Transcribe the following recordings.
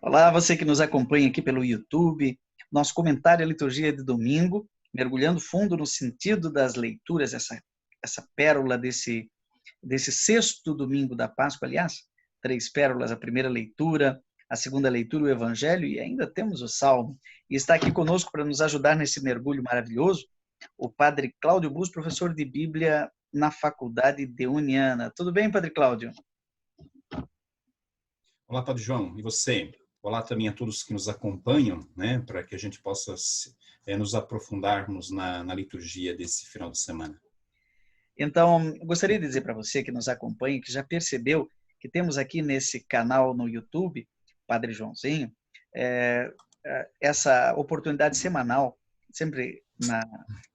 Olá, você que nos acompanha aqui pelo YouTube, nosso comentário à liturgia de domingo, mergulhando fundo no sentido das leituras, essa pérola desse sexto domingo da Páscoa, aliás, três pérolas, a primeira leitura, a segunda leitura, o Evangelho, e ainda temos o Salmo. E está aqui conosco para nos ajudar nesse mergulho maravilhoso, o Padre Cláudio Bus, professor de Bíblia na Faculdade de Uniana. Tudo bem, Padre Cláudio? Olá, Padre João, e você? Olá também a todos que nos acompanham, né, para que a gente possa nos aprofundarmos na liturgia desse final de semana. Então, eu gostaria de dizer para você que nos acompanha, que já percebeu que temos aqui nesse canal no YouTube, Padre Joãozinho, essa oportunidade semanal, sempre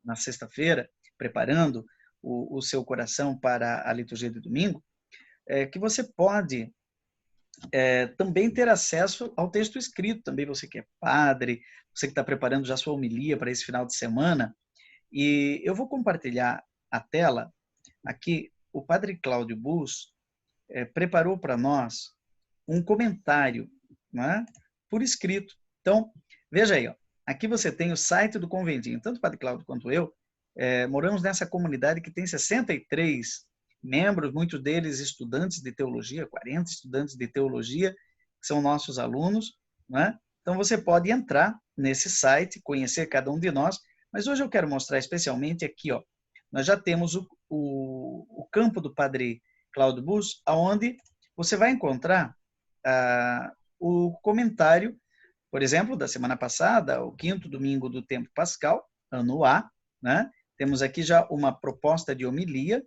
na sexta-feira, preparando o seu coração para a liturgia de domingo, que você pode também ter acesso ao texto escrito, também você que é padre, você que está preparando já sua homilia para esse final de semana, e eu vou compartilhar a tela. Aqui, o Padre Cláudio Bus preparou para nós um comentário, né, por escrito. Então, veja aí, ó, aqui você tem o site do Conventinho. Tanto o Padre Cláudio quanto eu moramos nessa comunidade que tem 63 membros, muitos deles estudantes de teologia, 40 estudantes de teologia, que são nossos alunos, né? Então, você pode entrar nesse site, conhecer cada um de nós, mas hoje eu quero mostrar especialmente aqui, ó, nós já temos o campo do Padre Cláudio Bus, onde você vai encontrar o comentário, por exemplo, da semana passada, o quinto domingo do tempo pascal, ano A, né? Temos aqui já uma proposta de homilia,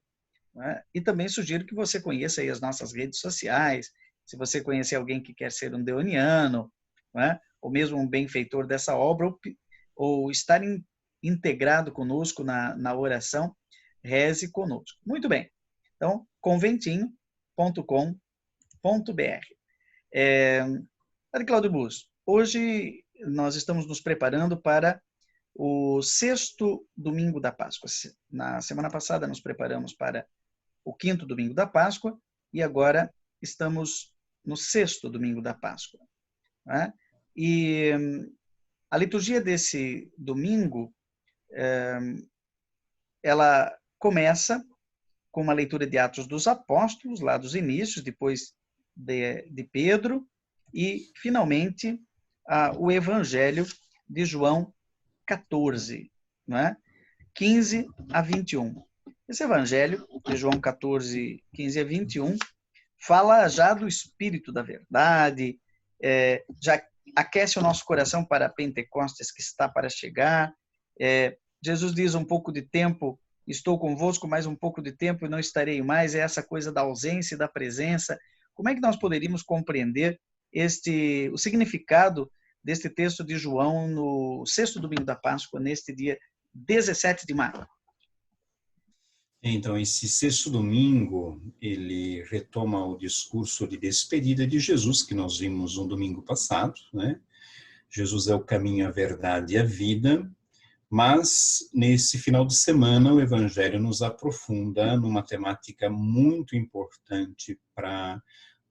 né? E também sugiro que você conheça aí as nossas redes sociais, se você conhecer alguém que quer ser um deoniano, né? Ou mesmo um benfeitor dessa obra, ou estar integrado conosco na oração, reze conosco. Muito bem. Então, conventinho.com.br. Padre Cláudio Bus, hoje nós estamos nos preparando para o sexto domingo da Páscoa. Na semana passada nos preparamos para o quinto domingo da Páscoa e agora estamos no sexto domingo da Páscoa, né? E a liturgia desse domingo, ela começa com uma leitura de Atos dos Apóstolos, lá dos inícios, depois de Pedro, e, finalmente, o Evangelho de João 14, né? 15 a 21. Esse Evangelho de João 14, 15 a 21, fala já do Espírito da Verdade, já aquece o nosso coração para Pentecostes que está para chegar. Jesus diz um pouco de tempo, estou convosco, mais um pouco de tempo e não estarei mais. É essa coisa da ausência e da presença. Como é que nós poderíamos compreender o significado deste texto de João no sexto domingo da Páscoa, neste dia 17 de maio? Então, esse sexto domingo, ele retoma o discurso de despedida de Jesus, que nós vimos no domingo passado, né? Jesus é o caminho, a verdade e a vida, mas nesse final de semana o Evangelho nos aprofunda numa temática muito importante para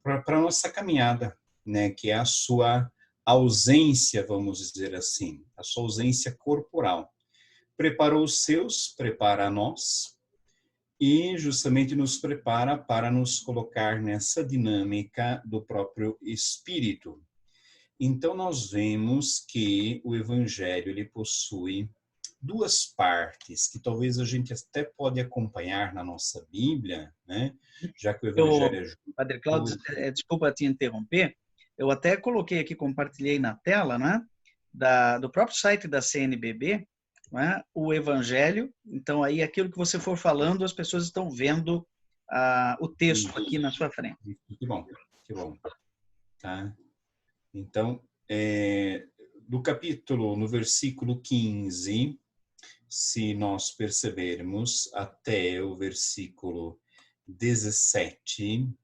a nossa caminhada, né? Que é a sua ausência, vamos dizer assim, a sua ausência corporal. Preparou os seus, prepara a nós, e justamente nos prepara para nos colocar nessa dinâmica do próprio Espírito. Então, nós vemos que o Evangelho ele possui duas partes, que talvez a gente até pode acompanhar na nossa Bíblia, né? Já que o Evangelho é Padre Cláudio, desculpa te interromper, eu até coloquei aqui, compartilhei na tela, né, do próprio site da CNBB, né, o Evangelho. Então, aí, aquilo que você for falando, as pessoas estão vendo o texto aqui na sua frente. Que bom, que bom. Tá? Então, no versículo 15, se nós percebermos até o versículo 17,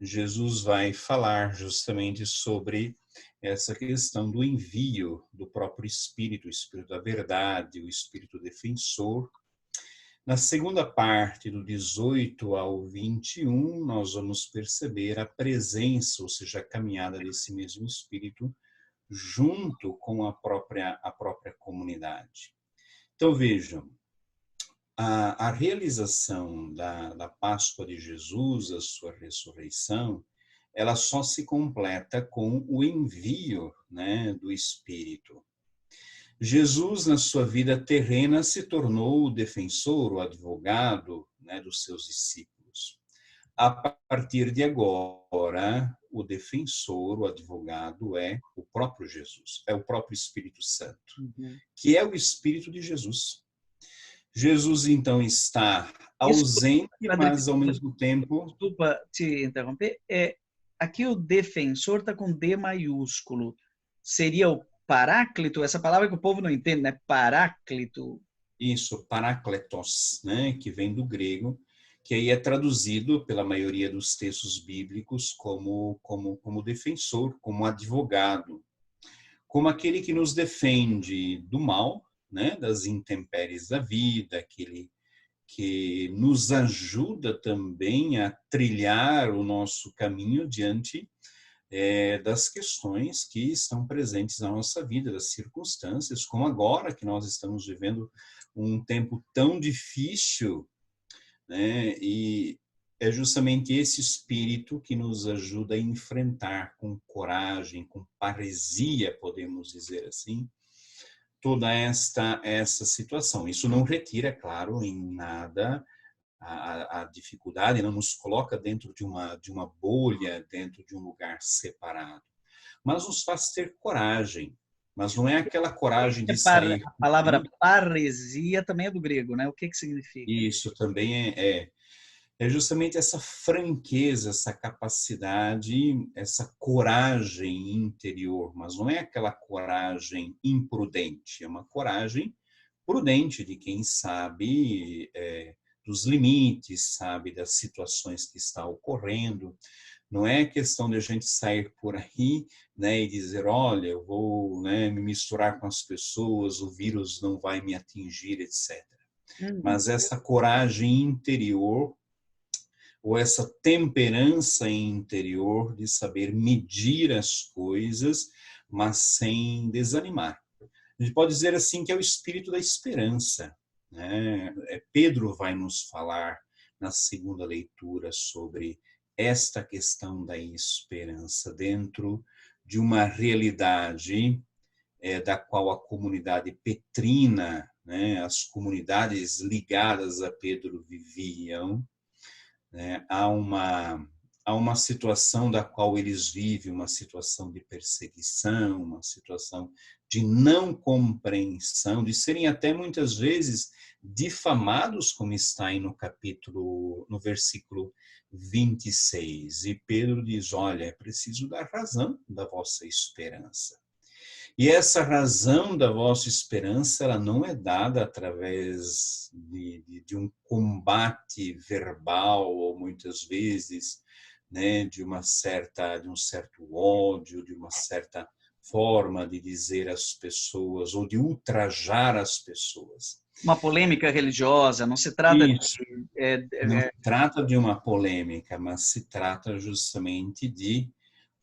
Jesus vai falar justamente sobre essa questão do envio do próprio Espírito, o Espírito da verdade, o Espírito defensor, Na segunda parte, do 18 ao 21, nós vamos perceber a presença, ou seja, a caminhada desse mesmo Espírito junto com a própria comunidade. Então, vejam, a realização da Páscoa de Jesus, a sua ressurreição, ela só se completa com o envio, né, do Espírito. Jesus, na sua vida terrena, se tornou o defensor, o advogado, né, dos seus discípulos. A partir de agora, o defensor, o advogado é o próprio Jesus, é o próprio Espírito Santo, que é o Espírito de Jesus. Jesus, então, está ausente, mas ao mesmo tempo... Desculpa te interromper. Aqui o defensor está com D maiúsculo. Seria o Paráclito? Essa palavra que o povo não entende, né? Paráclito. Isso, parakletos, né? Que vem do grego, que aí é traduzido pela maioria dos textos bíblicos como defensor, como advogado, como aquele que nos defende do mal, né? Das intempéries da vida, aquele que nos ajuda também a trilhar o nosso caminho diante das questões que estão presentes na nossa vida, das circunstâncias, como agora que nós estamos vivendo um tempo tão difícil, né? E é justamente esse espírito que nos ajuda a enfrentar com coragem, com parresia, podemos dizer assim, toda essa situação. Isso não retira, claro, em nada a dificuldade, não nos coloca dentro de uma bolha, dentro de um lugar separado, mas nos faz ter coragem. Mas não é aquela coragem de sair... A palavra parresia também é do grego, né? O que significa? Isso também é justamente essa franqueza, essa capacidade, essa coragem interior, mas não é aquela coragem imprudente, é uma coragem prudente de quem sabe dos limites, sabe das situações que está ocorrendo. Não é questão de a gente sair por aí, né, e dizer, olha, eu vou, né, me misturar com as pessoas, o vírus não vai me atingir, etc. Mas essa coragem interior, ou essa temperança interior de saber medir as coisas, mas sem desanimar. A gente pode dizer assim que é o espírito da esperança, né? Pedro vai nos falar na segunda leitura sobre esta questão da esperança dentro de uma realidade da qual a comunidade petrina, né, as comunidades ligadas a Pedro viviam, né? Há uma situação da qual eles vivem, uma situação de perseguição, uma situação de não compreensão, de serem até muitas vezes difamados, como está aí no versículo 26. E Pedro diz, olha, é preciso dar razão da vossa esperança. E essa razão da vossa esperança, ela não é dada através de um combate verbal, ou muitas vezes, né, de um certo ódio, de uma certa forma de dizer às pessoas, ou de ultrajar as pessoas. Uma polêmica religiosa, não se trata Isso. Não trata de uma polêmica, mas se trata justamente de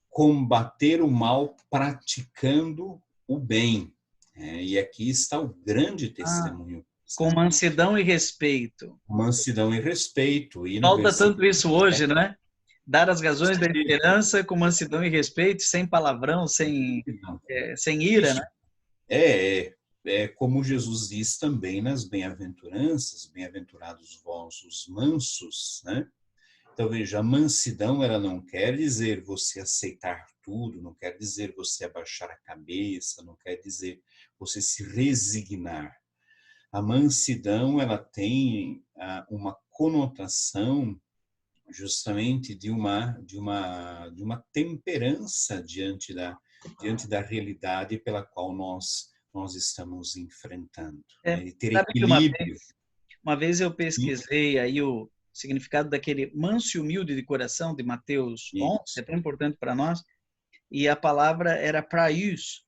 combater o mal praticando o bem. E aqui está o grande testemunho. Com mansidão e respeito. Mansidão e respeito. E no Falta tanto isso hoje, né? Dar as razões da esperança com mansidão e respeito, sem palavrão, sem ira, isso, né? É como Jesus diz também nas bem-aventuranças, bem-aventurados vós os mansos, né? Então, veja, a mansidão, ela não quer dizer você aceitar tudo, não quer dizer você abaixar a cabeça, não quer dizer você se resignar. A mansidão, ela tem uma conotação justamente de uma temperança diante da realidade pela qual nós estamos enfrentando. E ter equilíbrio. Uma vez eu pesquisei aí o significado daquele manso e humilde de coração de Mateus 11, que é tão importante para nós, e a palavra era praios,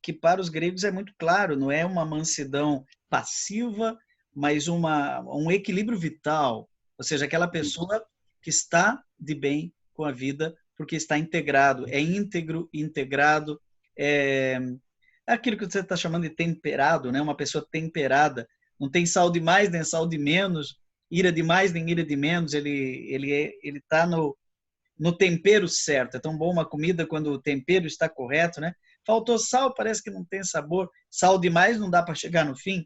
que para os gregos é muito claro, não é uma mansidão passiva, mas um equilíbrio vital, ou seja, aquela pessoa que está de bem com a vida, porque está integrado, é íntegro, integrado, é aquilo que você está chamando de temperado, né? Uma pessoa temperada, não tem sal de mais nem sal de menos, ira de mais nem ira de menos, ele está no tempero certo. É tão bom uma comida quando o tempero está correto, né? Faltou sal, parece que não tem sabor. Sal demais não dá para chegar no fim.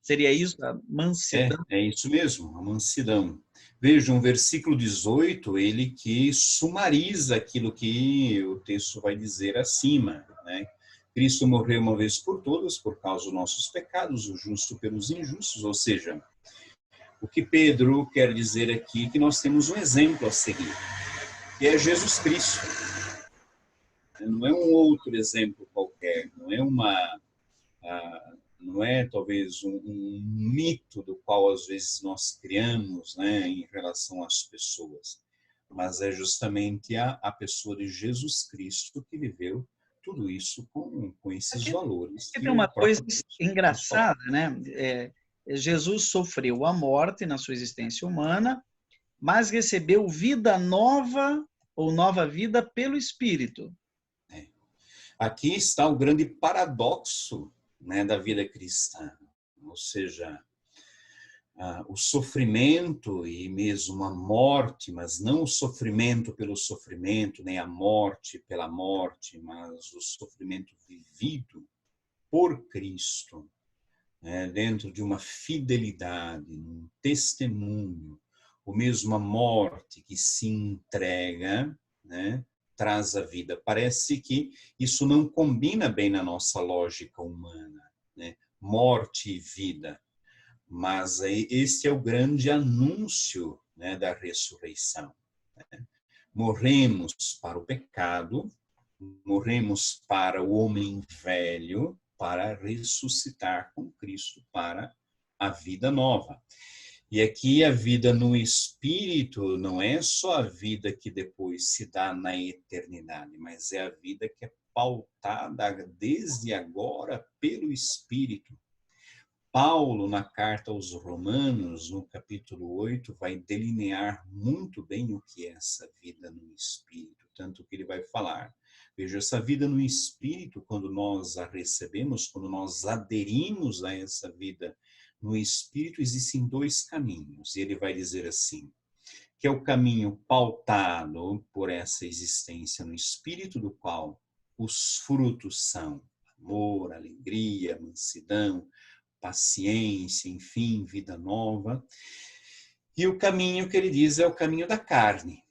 Seria isso, a mansidão? É isso mesmo, a mansidão. Veja, um versículo 18, ele que sumariza aquilo que o texto vai dizer acima, né? Cristo morreu uma vez por todas por causa dos nossos pecados, o justo pelos injustos, ou seja, o que Pedro quer dizer aqui é que nós temos um exemplo a seguir, que é Jesus Cristo. Não é um outro exemplo qualquer, não é talvez um mito do qual às vezes nós criamos, né, em relação às pessoas, mas é justamente a pessoa de Jesus Cristo que viveu tudo isso com esses valores Aqui que tem o uma coisa próprio Deus nos falou. engraçada, né? Jesus sofreu a morte na sua existência humana, mas recebeu vida nova ou nova vida pelo Espírito. Aqui está o grande paradoxo, né, da vida cristã, ou seja, o sofrimento e mesmo a morte, mas não o sofrimento pelo sofrimento, nem a morte pela morte, mas o sofrimento vivido por Cristo, né, dentro de uma fidelidade, um testemunho, ou mesmo a morte que se entrega, né, traz a vida. Parece que isso não combina bem na nossa lógica humana, né? Morte e vida. Mas esse é o grande anúncio, né, da ressurreição. Né? Morremos para o pecado, morremos para o homem velho, para ressuscitar com Cristo para a vida nova. E aqui a vida no Espírito não é só a vida que depois se dá na eternidade, mas é a vida que é pautada desde agora pelo Espírito. Paulo, na carta aos Romanos, no capítulo 8, vai delinear muito bem o que é essa vida no Espírito, tanto que ele vai falar. Veja, essa vida no Espírito, quando nós a recebemos, quando nós aderimos a essa vida no Espírito, existem dois caminhos. E ele vai dizer assim, que é o caminho pautado por essa existência no Espírito, do qual os frutos são amor, alegria, mansidão, paciência, enfim, vida nova. E o caminho que ele diz é o caminho da carne,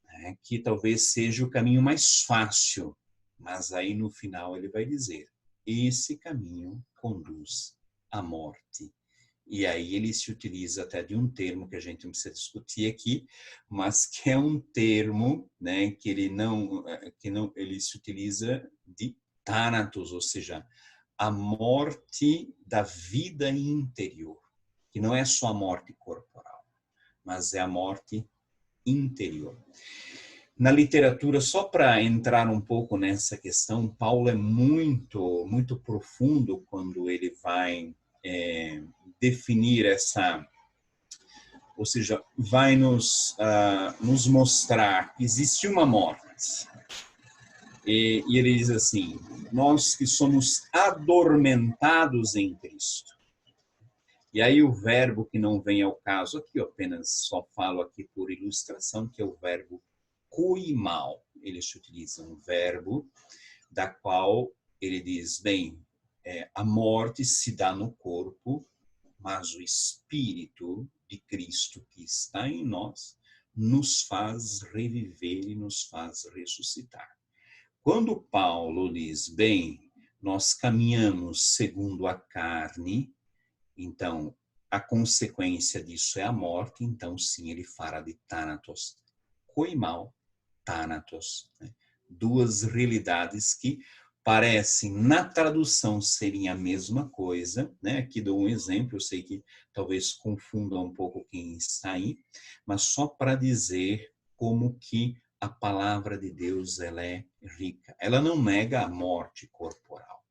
né? Que talvez seja o caminho mais fácil, mas aí no final ele vai dizer, esse caminho conduz à morte. E aí ele se utiliza até de um termo que a gente não precisa discutir aqui, mas que é um termo, né, que ele se utiliza de thanatos, ou seja, a morte da vida interior, que não é só a morte corporal, mas é a morte interior. Na literatura, só para entrar um pouco nessa questão, Paulo é muito profundo quando ele vai definir essa, ou seja, vai nos mostrar que existe uma morte. E ele diz assim, nós que somos adormentados em Cristo. E aí o verbo que não vem ao caso aqui, eu apenas só falo aqui por ilustração, que é o verbo kuimao. Ele se utiliza um verbo da qual ele diz, bem, a morte se dá no corpo, mas o Espírito de Cristo que está em nós nos faz reviver e nos faz ressuscitar. Quando Paulo diz, bem, nós caminhamos segundo a carne, então a consequência disso é a morte, então sim, ele fala de thanatos, koimao, thanatos, né? Duas realidades que parecem, na tradução, serem a mesma coisa, né? Aqui dou um exemplo, eu sei que talvez confunda um pouco quem está aí, mas só para dizer como que a palavra de Deus ela é rica. Ela não nega a morte corporal.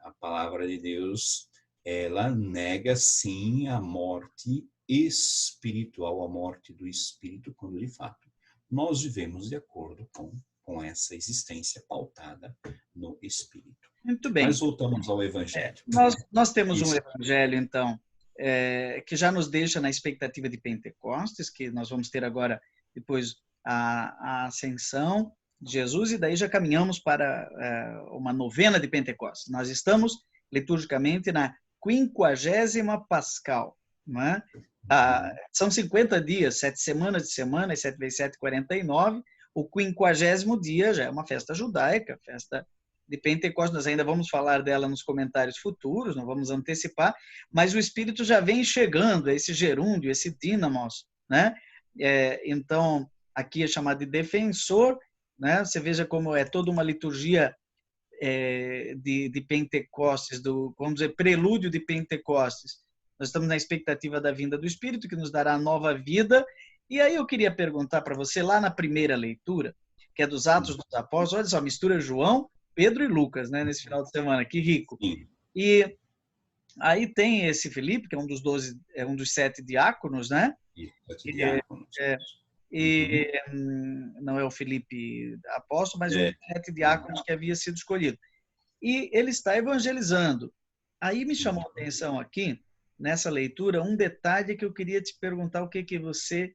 A palavra de Deus ela nega sim a morte espiritual, a morte do espírito, quando de fato nós vivemos de acordo com essa existência pautada no espírito. Muito bem. Mas voltamos ao Evangelho. Nós temos um Isso. Evangelho, então, que já nos deixa na expectativa de Pentecostes, que nós vamos ter agora, depois, a ascensão de Jesus, e daí já caminhamos para uma novena de Pentecostes. Nós estamos, liturgicamente, na 50ª Pascal. Não é? São 50 dias, 7 semanas de semana, e 7 vezes 7, 49. O 50º dia já é uma festa judaica, festa de Pentecostes. Nós ainda vamos falar dela nos comentários futuros, não vamos antecipar, mas o Espírito já vem chegando, esse gerúndio, esse dínamos, né? Então, aqui é chamado de defensor, né? Você veja como é toda uma liturgia de Pentecostes, vamos dizer, prelúdio de Pentecostes. Nós estamos na expectativa da vinda do Espírito, que nos dará nova vida. E aí eu queria perguntar para você, lá na primeira leitura, que é dos Atos dos Apóstolos, olha só, mistura João, Pedro e Lucas, né, nesse final de semana, que rico. E aí tem esse Filipe, que é um dos 12, um dos 7 diáconos, né? Não é o Filipe apóstolo, mas um dos 7 diáconos que havia sido escolhido. E ele está evangelizando. Aí me chamou a atenção aqui, nessa leitura, um detalhe que eu queria te perguntar o que você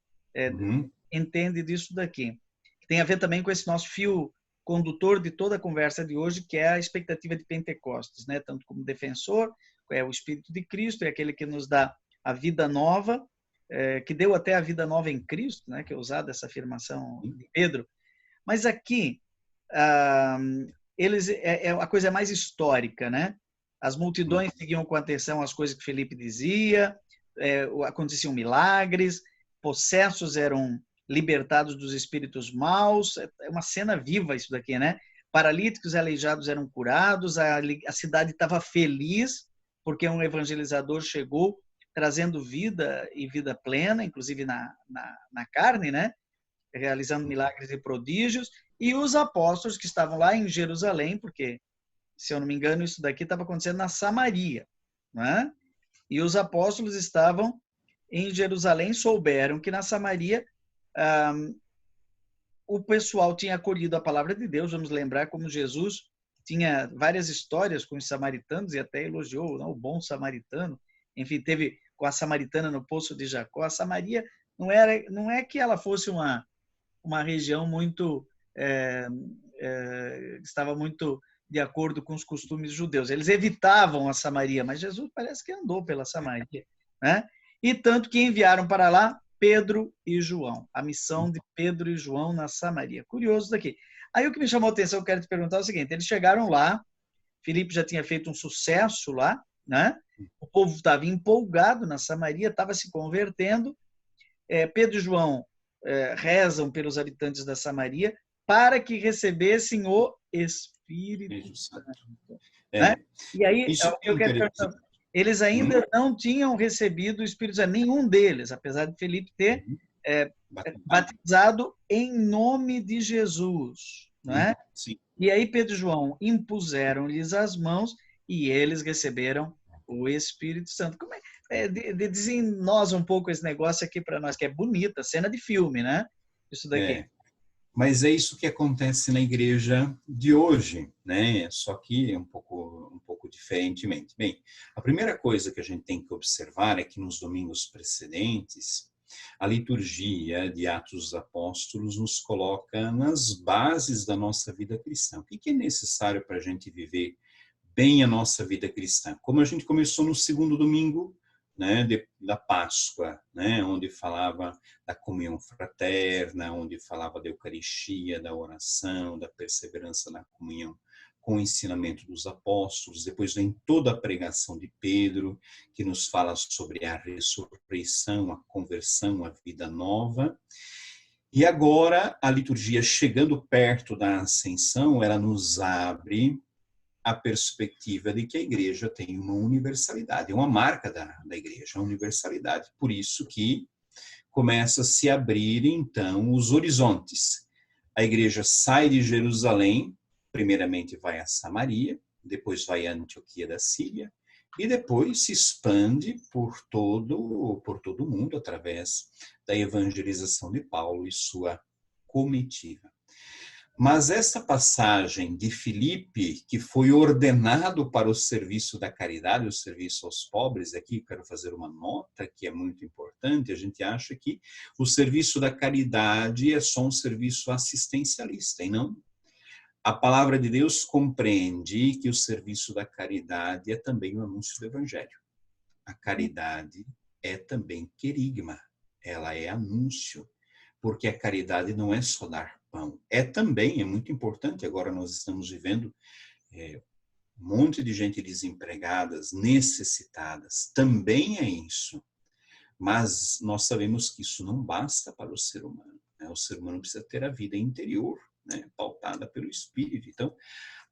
entende disso daqui. Tem a ver também com esse nosso fio condutor de toda a conversa de hoje, que é a expectativa de Pentecostes, né? Tanto como defensor, é o Espírito de Cristo, é aquele que nos dá a vida nova, que deu até a vida nova em Cristo, né? Que é usada essa afirmação de Pedro. Mas aqui, a coisa é mais histórica, né? As multidões seguiam com atenção as coisas que Felipe dizia, aconteciam milagres, possessos eram libertados dos espíritos maus. É uma cena viva isso daqui, né? Paralíticos e aleijados eram curados, a cidade estava feliz, porque um evangelizador chegou trazendo vida e vida plena, inclusive na carne, né? Realizando milagres e prodígios, e os apóstolos que estavam lá em Jerusalém, porque, se eu não me engano, isso daqui estava acontecendo na Samaria, né? E os apóstolos estavam em Jerusalém, souberam que na Samaria o pessoal tinha acolhido a palavra de Deus. Vamos lembrar como Jesus tinha várias histórias com os samaritanos e até elogiou, não, o bom samaritano. Enfim, teve com a samaritana no Poço de Jacó. A Samaria não é que ela fosse uma região muito estava muito de acordo com os costumes judeus. Eles evitavam a Samaria, mas Jesus parece que andou pela Samaria, né? E tanto que enviaram para lá Pedro e João, a missão de Pedro e João na Samaria. Curioso daqui. Aí o que me chamou a atenção, eu quero te perguntar é o seguinte: eles chegaram lá, Filipe já tinha feito um sucesso lá, né? O povo estava empolgado na Samaria, estava se convertendo. Pedro e João rezam pelos habitantes da Samaria para que recebessem o Espírito Santo. Né? E aí, eu quero perguntar, eles ainda não tinham recebido o Espírito Santo, nenhum deles, apesar de Felipe ter batizado em nome de Jesus. Né? Sim. E aí Pedro e João impuseram-lhes as mãos e eles receberam o Espírito Santo. Como desennosa um pouco esse negócio aqui para nós, que é bonita, cena de filme, né? Isso daqui. Mas é isso que acontece na igreja de hoje, né? Só que um pouco diferentemente. Bem, a primeira coisa que a gente tem que observar é que nos domingos precedentes, a liturgia de Atos dos Apóstolos nos coloca nas bases da nossa vida cristã. O que é necessário para a gente viver bem a nossa vida cristã? Como a gente começou no segundo domingo, né, da Páscoa, né, onde falava da comunhão fraterna, onde falava da Eucaristia, da oração, da perseverança na comunhão com o ensinamento dos apóstolos. Depois vem toda a pregação de Pedro, que nos fala sobre a ressurreição, a conversão, a vida nova. E agora, a liturgia, chegando perto da ascensão, ela nos abre a perspectiva de que a igreja tem uma universalidade, é uma marca da igreja, a universalidade. Por isso que começa a se abrir, então, os horizontes. A igreja sai de Jerusalém, primeiramente vai a Samaria, depois vai a Antioquia da Síria, e depois se expande por todo o mundo através da evangelização de Paulo e sua comitiva. Mas essa passagem de Filipe, que foi ordenado para o serviço da caridade, o serviço aos pobres, aqui quero fazer uma nota que é muito importante, a gente acha que o serviço da caridade é só um serviço assistencialista, e não. A palavra de Deus compreende que o serviço da caridade é também o anúncio do evangelho. A caridade é também querigma, ela é anúncio, porque a caridade não é só dar pão, é também, é muito importante, agora nós estamos vivendo um monte de gente desempregadas, necessitadas, também é isso, mas nós sabemos que isso não basta para o ser humano, né? O ser humano precisa ter a vida interior, né, pautada pelo Espírito. Então,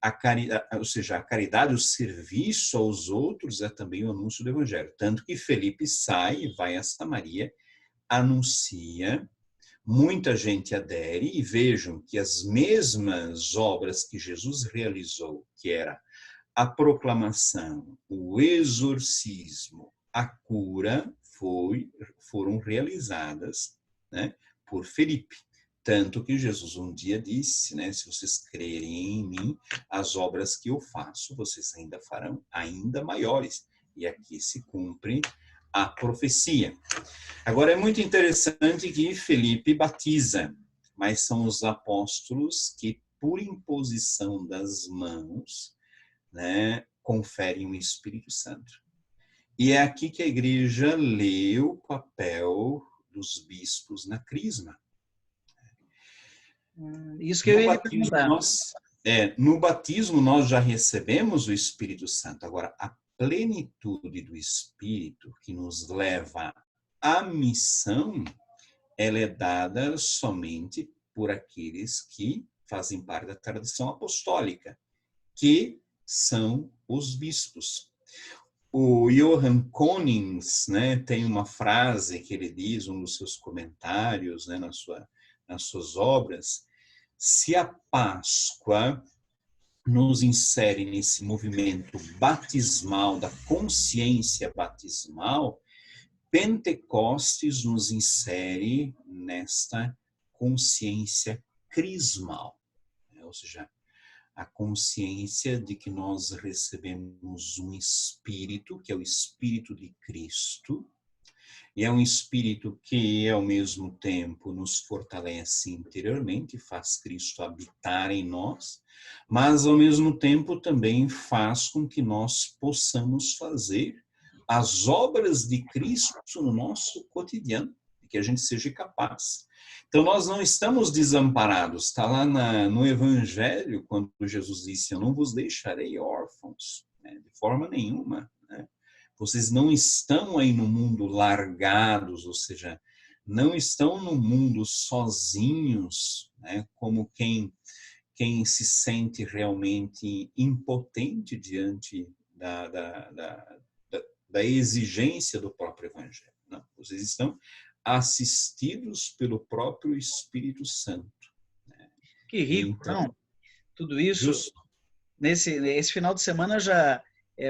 a caridade, ou seja, a caridade, o serviço aos outros é também o anúncio do Evangelho. Tanto que Felipe sai e vai a Samaria, anuncia, muita gente adere e vejam que as mesmas obras que Jesus realizou, que era a proclamação, o exorcismo, a cura, foram realizadas, né, por Felipe. Tanto que Jesus um dia disse, né, se vocês crerem em mim, as obras que eu faço, vocês ainda farão ainda maiores. E aqui se cumpre a profecia. Agora é muito interessante que Felipe batiza, mas são os apóstolos que, por imposição das mãos, né, conferem o Espírito Santo. E é aqui que a igreja lê o papel dos bispos na crisma. Isso que eu ia perguntar. No batismo nós já recebemos o Espírito Santo. Agora, a plenitude do Espírito que nos leva à missão, ela é dada somente por aqueles que fazem parte da tradição apostólica, que são os bispos. O Johann Konings, né, tem uma frase que ele diz, um dos seus comentários, né, nas suas obras: se a Páscoa nos insere nesse movimento batismal, da consciência batismal, Pentecostes nos insere nesta consciência crismal, ou seja, a consciência de que nós recebemos um Espírito, que é o Espírito de Cristo, e é um Espírito que, ao mesmo tempo, nos fortalece interiormente, faz Cristo habitar em nós, mas, ao mesmo tempo, também faz com que nós possamos fazer as obras de Cristo no nosso cotidiano, que a gente seja capaz. Então, nós não estamos desamparados. Está lá no Evangelho, quando Jesus disse: eu não vos deixarei órfãos, né, de forma nenhuma. Né? Vocês não estão aí no mundo largados, ou seja, não estão no mundo sozinhos, né, como quem se sente realmente impotente diante da exigência do próprio Evangelho. Não, vocês estão assistidos pelo próprio Espírito Santo. Né? Que rico, então, não? Tudo isso, nesse final de semana já,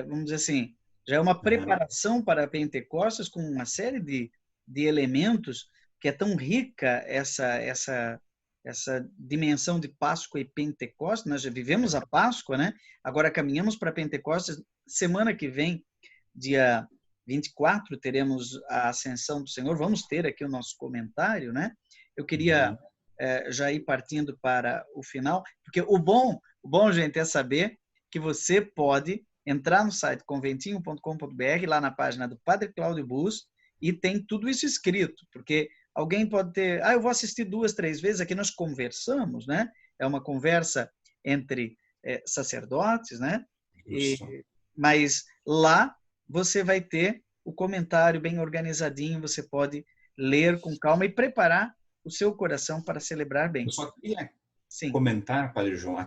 vamos dizer assim, já é uma preparação para Pentecostes com uma série de elementos que é tão rica essa dimensão de Páscoa e Pentecostes. Nós já vivemos a Páscoa, né? Agora caminhamos para Pentecostes. Semana que vem, dia 24, teremos a ascensão do Senhor. Vamos ter aqui o nosso comentário, né? Eu queria já ir partindo para o final, porque o bom, gente, é saber que você pode entrar no site conventinho.com.br, lá na página do Padre Cláudio Bus, e tem tudo isso escrito, porque alguém pode ter, eu vou assistir 2, 3 vezes, aqui nós conversamos, né? É uma conversa entre sacerdotes, né? Mas lá você vai ter o comentário bem organizadinho, você pode ler com calma e preparar o seu coração para celebrar bem. Eu só queria comentar, Padre João,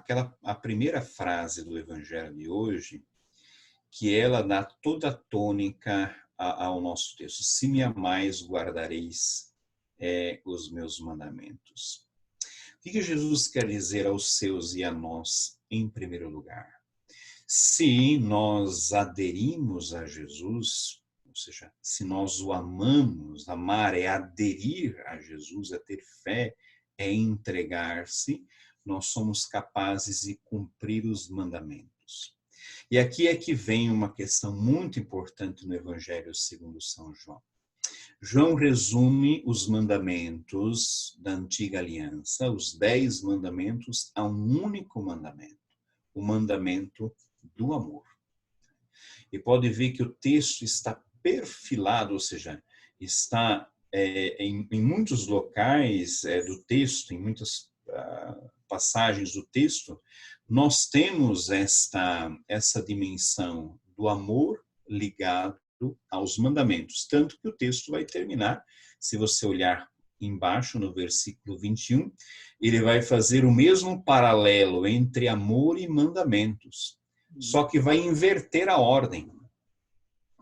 a primeira frase do Evangelho de hoje, que ela dá toda a tônica ao nosso texto. Se me amais, guardareis os meus mandamentos. O que Jesus quer dizer aos seus e a nós, em primeiro lugar? Se nós aderimos a Jesus, ou seja, se nós o amamos, amar é aderir a Jesus, é ter fé, é entregar-se, nós somos capazes de cumprir os mandamentos. E aqui é que vem uma questão muito importante no Evangelho segundo São João. João resume os mandamentos da antiga aliança, os 10 mandamentos, a um único mandamento, o mandamento do amor. E pode ver que o texto está perfilado, ou seja, está em muitos locais do texto, em muitas passagens do texto, nós temos essa dimensão do amor ligado aos mandamentos. Tanto que o texto vai terminar, se você olhar embaixo no versículo 21, ele vai fazer o mesmo paralelo entre amor e mandamentos, só que vai inverter a ordem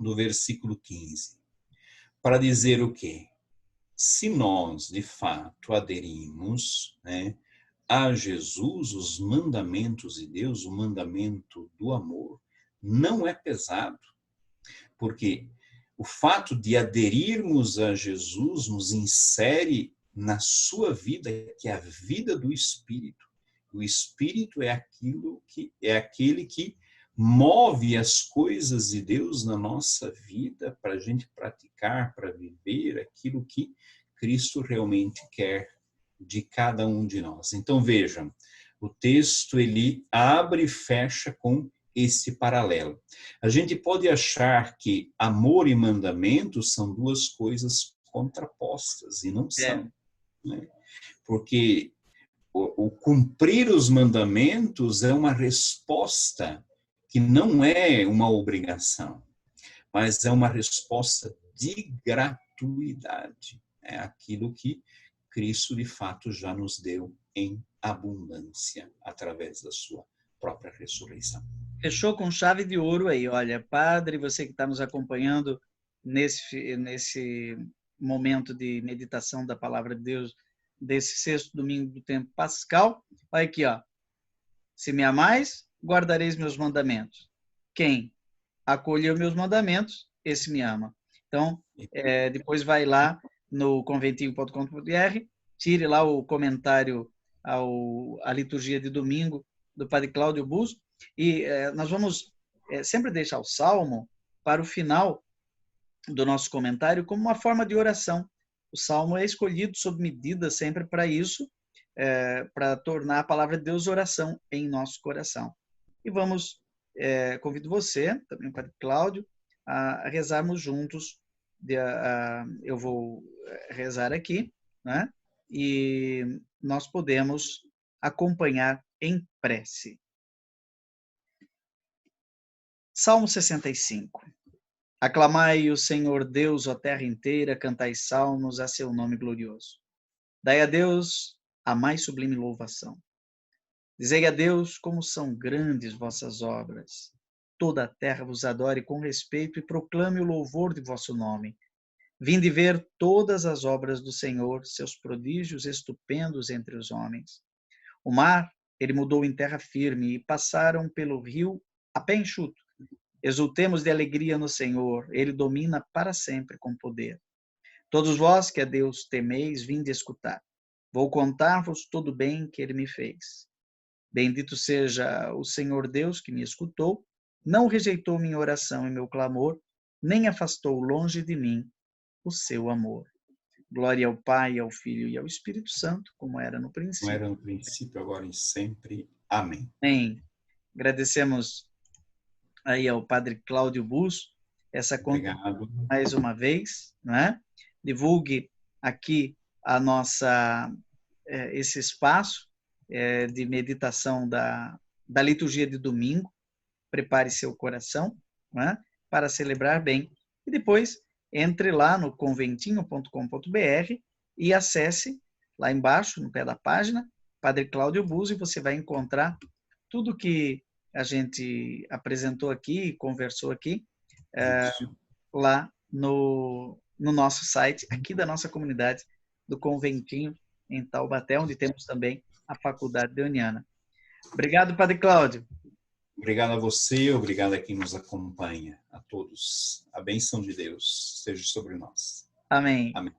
do versículo 15, para dizer o quê? Se nós, de fato, aderimos, a Jesus, os mandamentos de Deus, o mandamento do amor, não é pesado, porque o fato de aderirmos a Jesus nos insere na sua vida, que é a vida do Espírito. O Espírito é aquele que move as coisas de Deus na nossa vida para a gente praticar, para viver aquilo que Cristo realmente quer de cada um de nós. Então vejam, o texto ele abre e fecha com esse paralelo. A gente pode achar que amor e mandamento são duas coisas contrapostas, e não são. Né? Porque o cumprir os mandamentos é uma resposta que não é uma obrigação, mas é uma resposta de gratuidade. É aquilo que Cristo, de fato, já nos deu em abundância, através da sua própria ressurreição. Fechou com chave de ouro aí. Olha, padre, você que está nos acompanhando nesse momento de meditação da Palavra de Deus, desse sexto domingo do tempo pascal, olha aqui, ó. Se me amais, guardareis meus mandamentos. Quem acolheu meus mandamentos, esse me ama. Então, depois vai lá no conventinho.com.br, tire lá o comentário à liturgia de domingo do Padre Cláudio Busso, e nós vamos sempre deixar o Salmo para o final do nosso comentário como uma forma de oração. O Salmo é escolhido sob medida sempre para isso, para tornar a palavra de Deus oração em nosso coração. E convido você, também o Padre Cláudio, a rezarmos juntos. Eu vou rezar aqui, né? E nós podemos acompanhar em prece. Salmo 65. Aclamai o Senhor Deus, ó terra inteira, cantai salmos a seu nome glorioso. Dai a Deus a mais sublime louvação. Dizei a Deus como são grandes vossas obras. Toda a terra vos adore com respeito e proclame o louvor de vosso nome. Vinde ver todas as obras do Senhor, seus prodígios estupendos entre os homens. O mar ele mudou em terra firme e passaram pelo rio a pé enxuto. Exultemos de alegria no Senhor, ele domina para sempre com poder. Todos vós que a Deus temeis, vinde escutar. Vou contar-vos todo o bem que ele me fez. Bendito seja o Senhor Deus que me escutou, não rejeitou minha oração e meu clamor, nem afastou longe de mim o seu amor. Glória ao Pai, ao Filho e ao Espírito Santo, como era no princípio. Como era no princípio, agora e sempre. Amém. Amém. Agradecemos aí ao Padre Cláudio Busso essa contribuição mais uma vez, né? Divulgue aqui esse espaço de meditação da liturgia de domingo. Prepare seu coração, né? Para celebrar bem. E depois entre lá no conventinho.com.br e acesse lá embaixo, no pé da página, Padre Cláudio Busso, e você vai encontrar tudo que a gente apresentou aqui, conversou aqui, lá no nosso site, aqui da nossa comunidade do Conventinho, em Taubaté, onde temos também a Faculdade Deoniana. Obrigado, Padre Cláudio. Obrigado a você, obrigado a quem nos acompanha, a todos. A bênção de Deus seja sobre nós. Amém. Amém.